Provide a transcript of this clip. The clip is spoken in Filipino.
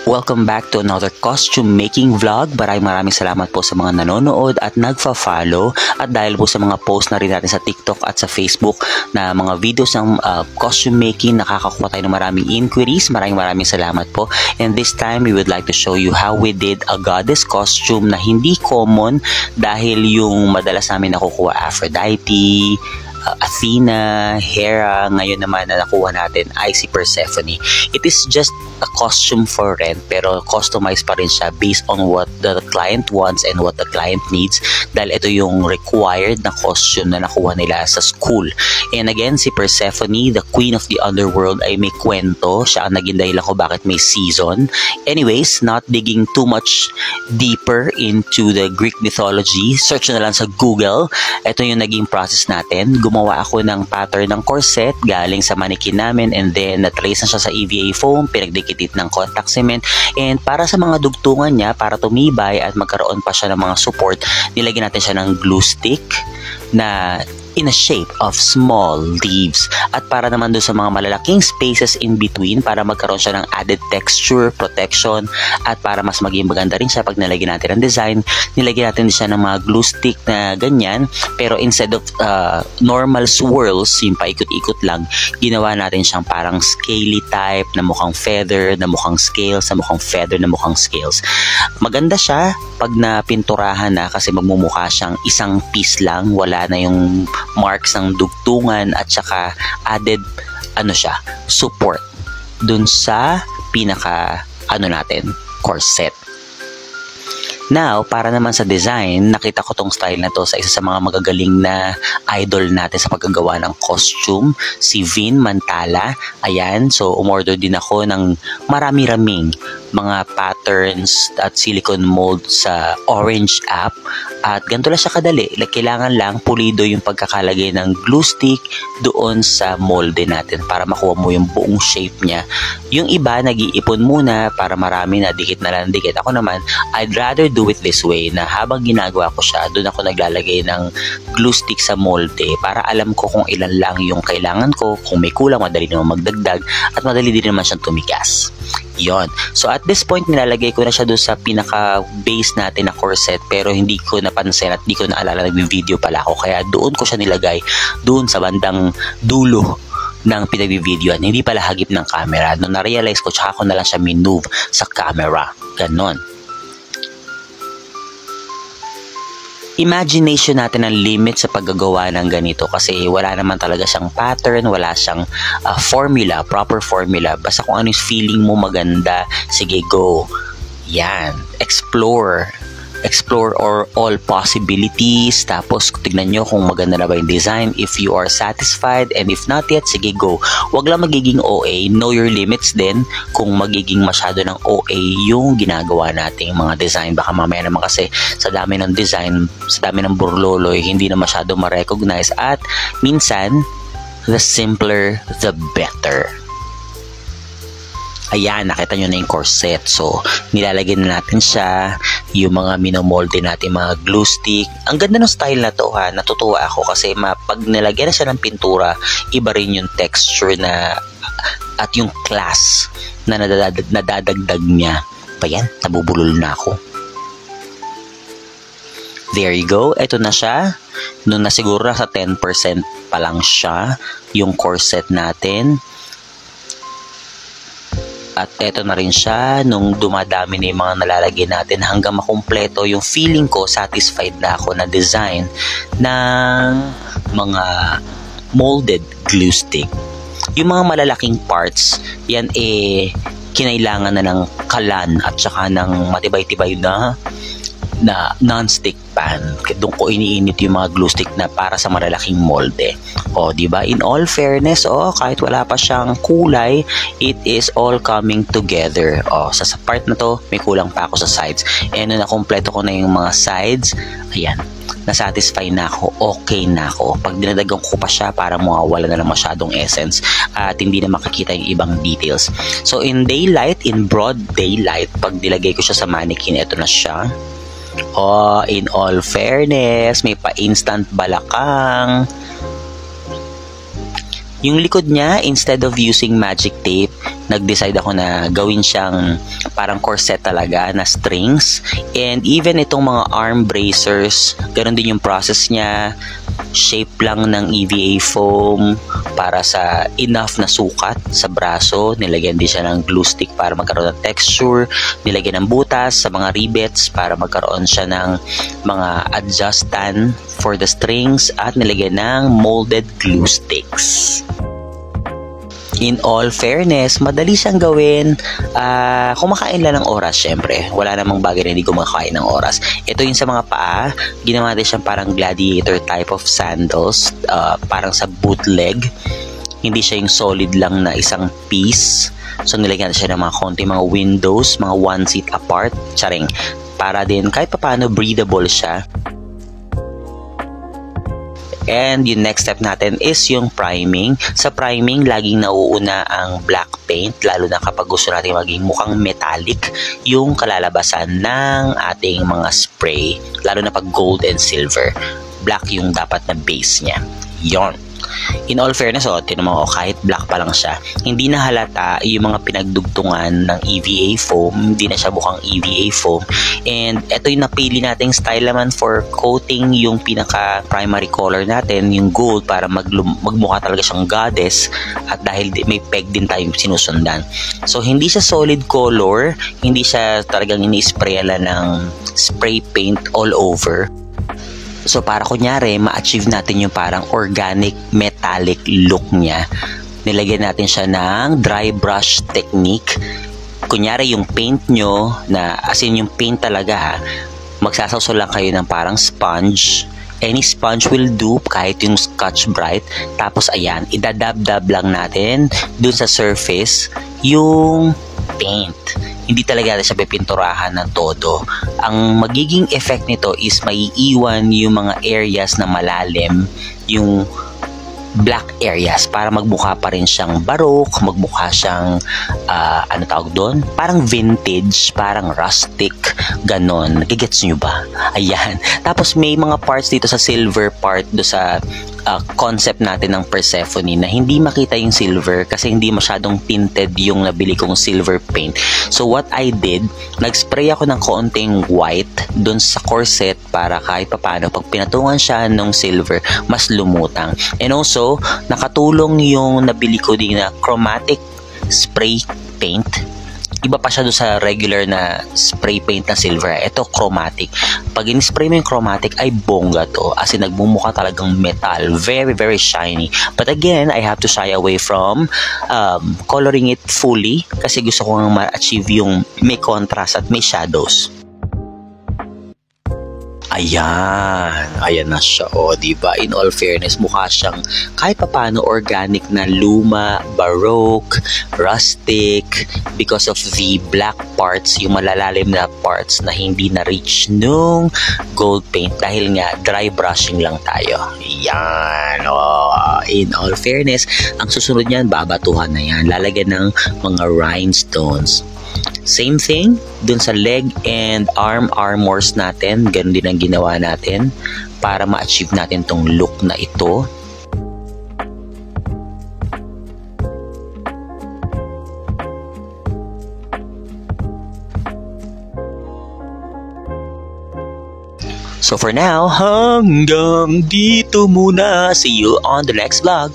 Welcome back to another costume making vlog. Maraming salamat po sa mga nanonood at nagfa-follow, at dahil po sa mga post na rin natin sa TikTok at sa Facebook na mga videos ng costume making, nakakakuha tayo ng maraming inquiries. Maraming salamat po. And this time we would like to show you how we did a goddess costume na hindi common, dahil yung madalas namin nakukuha Aphrodite, Athena, Hera, ngayon naman na nakuha natin ay si Persephone. It is just a costume for rent, pero customized pa rin siya based on what the client wants and what the client needs, dahil ito yung required na costume na nakuha nila sa school. And again, si Persephone, the queen of the underworld, ay may kwento. Siya ang naging dahilan ko bakit may season. Anyways, not digging too much deeper into the Greek mythology, search na lang sa Google. Ito yung naging process natin. Gumawa ako ng pattern ng corset galing sa mannequin namin, and then na-trace na siya sa EVA foam, pinagdikitit ng contact cement, and para sa mga dugtungan niya, para tumibay at magkaroon pa siya ng mga support, nilagyan natin siya ng glue stick na in a shape of small leaves. At para naman doon sa mga malalaking spaces in between, para magkaroon siya ng added texture, protection, at para mas maging maganda rin siya pag nilagyan natin ang design, nilagyan natin siya ng mga glue stick na ganyan, pero instead of normal swirls, yung paikot-ikot lang, ginawa natin siyang parang scaly type na mukhang feather, na mukhang scales, na mukhang feather, na mukhang scales. Maganda siya pag napinturahan na, kasi magmumukha siyang isang piece lang, wala na yung marks ng dugtungan, at saka added support dun sa pinaka natin, corset. Now, para naman sa design, nakita ko tong style na to sa isa sa mga magagaling na idol natin sa paggagawa ng costume, si Vin Mantala. Ayan, so umorder din ako ng marami-raming mga patterns at silicone mold sa Orange app, at ganito lang siya kadali. Kailangan lang pulido yung pagkakalagay ng glue stick doon sa molde natin para makuha mo yung buong shape niya. Yung iba nag-iipon muna para marami na dikit na lang dikit. Ako naman, I'd rather do it this way, na habang ginagawa ko siya, doon ako naglalagay ng glue stick sa molde para alam ko kung ilan lang yung kailangan ko. Kung may kulang, madali naman magdagdag, at madali din naman siyang tumigas. Yon. So at this point, nilalagay ko na siya doon sa pinaka-base natin na corset, pero hindi ko napansin at hindi ko naalala, nag-video pala ako. Kaya doon ko siya nilagay, doon sa bandang dulo ng pinag-videoan. Hindi pala hagip ng camera. Nung na-realize ko, tsaka ko na lang siya minove sa camera. Ganon. Imagination natin ang limit sa paggagawa ng ganito, kasi wala naman talaga siyang pattern, wala siyang formula, proper formula. Basta kung ano yung feeling mo maganda, sige, go. Yan, explore all possibilities, tapos tignan nyo kung maganda na ba yung design, if you are satisfied, and if not yet, sige, go. Wag lang magiging OA, know your limits din. Kung magiging masyado ng OA yung ginagawa nating mga design, baka mamaya naman kasi sa dami ng design, sa dami ng burloloy, hindi na masyado ma-recognize, at minsan the simpler the better. Ayan, nakita nyo na yung corset. So, nilalagyan na natin siya, yung mga minomolde natin, mga glue stick. Ang ganda ng style na to, ha. Natutuwa ako kasi pag nilagyan na siya ng pintura, iba rin yung texture na at yung class na nadadagdag niya. Pa yan, nabubulol na ako. There you go. Ito na siya. Nung nasiguro sa 10% pa lang siya, yung corset natin. At eto na rin siya, nung dumadami na yung mga nalalagay natin hanggang makumpleto, yung feeling ko, satisfied na ako na design ng mga molded glue stick. Yung mga malalaking parts, yan kinailangan na ng kalan at saka ng matibay-tibay na non-stick pan. Doon ko iniinit yung mga glue stick na para sa malalaking molde. O, diba? In all fairness, kahit wala pa siyang kulay, it is all coming together. Sa part na to, may kulang pa ako sa sides. And nung nakompleto ko na yung mga sides, ayan, nasatisfy na ako, okay na ako. Pag dinadagang ko pa siya, parang mawawala na lang masyadong essence at hindi na makikita yung ibang details. So, in daylight, in broad daylight, pag nilagay ko siya sa mannequin, ito na siya. In all fairness, may pa-instant balakang. Yung likod niya, instead of using magic tape, nag-decide ako na gawin siyang parang corset talaga na strings. And even itong mga arm bracers, ganun din yung process niya. Shape lang ng EVA foam para sa enough na sukat sa braso. Nilagyan din siya ng glue stick para magkaroon ng texture. Nilagyan ng butas sa mga rivets para magkaroon siya ng mga adjustan for the strings at nilagyan ng molded glue sticks. In all fairness, madali siyang gawin. Kumakain lang ng oras, syempre. Wala namang bagay na hindi kumakain ng oras. Ito yung sa mga paa. Ginawa natin siyang parang gladiator type of sandals. Parang sa bootleg. Hindi siya yung solid lang na isang piece. So, nilagyan siya ng mga konti mga windows, mga 1 seat apart. Charing. Para din kahit paano breathable siya. And yung next step natin is yung priming. Sa priming, laging nauuna ang black paint, lalo na kapag gusto natin maging mukhang metallic yung kalalabasan ng ating mga spray, lalo na pag gold and silver. Black yung dapat na base niya. Yon. In all fairness, tinan mo, kahit black pa lang siya, hindi na halata yung mga pinagdugtungan ng EVA foam. Hindi na siya mukhang EVA foam. And ito yung napili nating style naman for coating yung pinaka primary color natin, yung gold, para magmukha talaga siyang goddess. At dahil may peg din tayong sinusundan. So hindi siya solid color, hindi siya talagang ini-sprayan lang ng spray paint all over. So para kunyari, ma-achieve natin yung parang organic metallic look niya, nilagyan natin siya ng dry brush technique. Kunyari yung paint nyo, na as in yung paint talaga magsasawsaw lang kayo ng parang sponge. Any sponge will do, kahit yung Scotch Brite. Tapos ayan, idadab-dab lang natin dun sa surface yung paint. Hindi talaga siya pipinturahan ng todo. Ang magiging effect nito is maiiwan yung mga areas na malalim, yung black areas, para magmukha pa rin siyang baroque, magmukha siyang ano tawag doon? Parang vintage, parang rustic, ganon. Nagigets nyo ba? Ayan. Tapos may mga parts dito sa silver part, do sa concept natin ng Persephone, na hindi makita yung silver kasi hindi masyadong tinted yung nabili kong silver paint. So what I did, nag-spray ako ng konting white dun sa corset para kahit papaano pag pinatungan siya ng silver, mas lumutang. And also, nakatulong yung nabili ko din na chromatic spray paint. Iba pa siya doon sa regular na spray paint na silver. Ito chromatic. Pag in-spray mo yung chromatic, ay bongga to. As in, nagmumukha talagang metal. Very, very shiny. But again, I have to shy away from coloring it fully kasi gusto ko nga ma-achieve yung may contrast at may shadows. Ayan na siya, diba? In all fairness, mukha siyang kahit papaano organic na luma, baroque, rustic, because of the black parts, yung malalalim na parts na hindi na-reach nung gold paint dahil nga dry brushing lang tayo. Yan, in all fairness, ang susunod niyan, babatuhan na yan. Lalagyan ng mga rhinestones. Same thing dun sa leg and arm armors natin. Ganun din ang ginawa natin para ma-achieve natin tong look na ito. So for now, hanggang dito muna. See you on the next vlog.